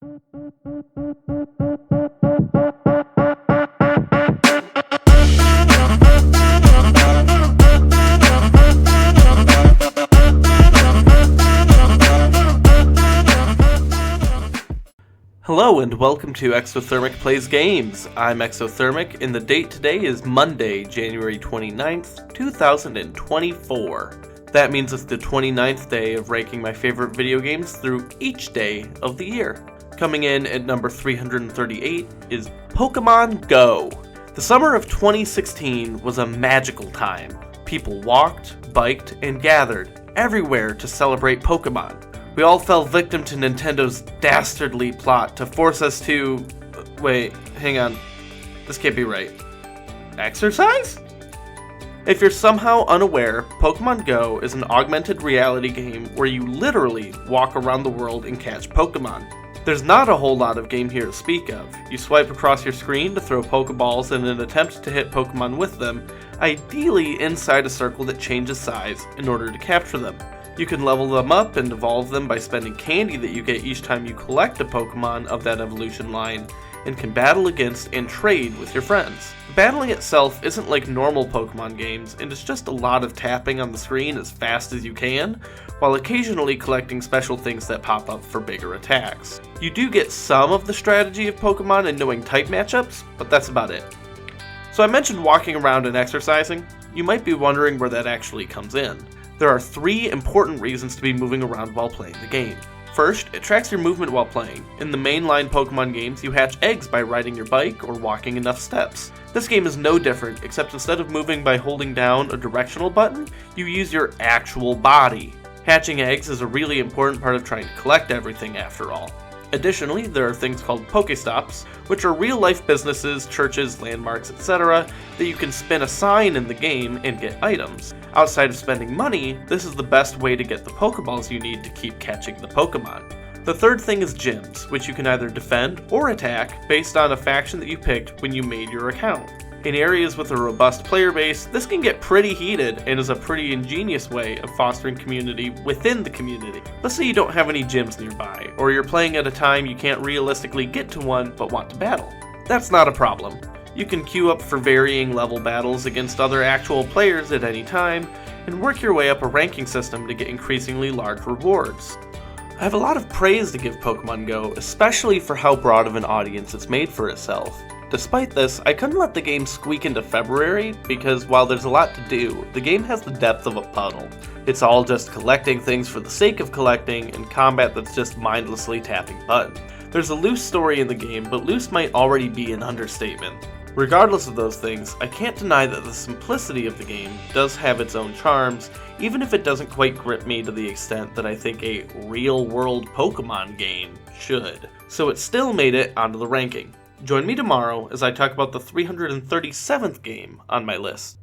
Hello and welcome to Exothermic Plays Games. I'm Exothermic and the date today is Monday, January 29th, 2024. That means it's the 29th day of ranking my favorite video games through each day of the year. Coming in at number 338 is Pokemon Go. The summer of 2016 was a magical time. People walked, biked, and gathered everywhere to celebrate Pokemon. We all fell victim to Nintendo's dastardly plot to force us to... Wait, hang on. This can't be right. Exercise? If you're somehow unaware, Pokemon Go is an augmented reality game where you literally walk around the world and catch Pokemon. There's not a whole lot of game here to speak of. You swipe across your screen to throw Pokeballs in an attempt to hit Pokemon with them, ideally inside a circle that changes size in order to capture them. You can level them up and evolve them by spending candy that you get each time you collect a Pokemon of that evolution line, and can battle against and trade with your friends. Battling itself isn't like normal Pokemon games, and it's just a lot of tapping on the screen as fast as you can, while occasionally collecting special things that pop up for bigger attacks. You do get some of the strategy of Pokemon and knowing type matchups, but that's about it. So I mentioned walking around and exercising. You might be wondering where that actually comes in. There are three important reasons to be moving around while playing the game. First, it tracks your movement while playing. In the mainline Pokemon games, you hatch eggs by riding your bike or walking enough steps. This game is no different, except instead of moving by holding down a directional button, you use your actual body. Hatching eggs is a really important part of trying to collect everything after all. Additionally, there are things called Pokestops, which are real-life businesses, churches, landmarks, etc. that you can spin a sign in the game and get items. Outside of spending money, this is the best way to get the Pokeballs you need to keep catching the Pokemon. The third thing is gyms, which you can either defend or attack based on a faction that you picked when you made your account. In areas with a robust player base, this can get pretty heated and is a pretty ingenious way of fostering community within the community. Let's say you don't have any gyms nearby, or you're playing at a time you can't realistically get to one but want to battle. That's not a problem. You can queue up for varying level battles against other actual players at any time, and work your way up a ranking system to get increasingly large rewards. I have a lot of praise to give Pokemon Go, especially for how broad of an audience it's made for itself. Despite this, I couldn't let the game squeak into February because while there's a lot to do, the game has the depth of a puddle. It's all just collecting things for the sake of collecting and combat that's just mindlessly tapping buttons. There's a loose story in the game, but loose might already be an understatement. Regardless of those things, I can't deny that the simplicity of the game does have its own charms, even if it doesn't quite grip me to the extent that I think a real-world Pokemon game should. So it still made it onto the ranking. Join me tomorrow as I talk about the 337th game on my list.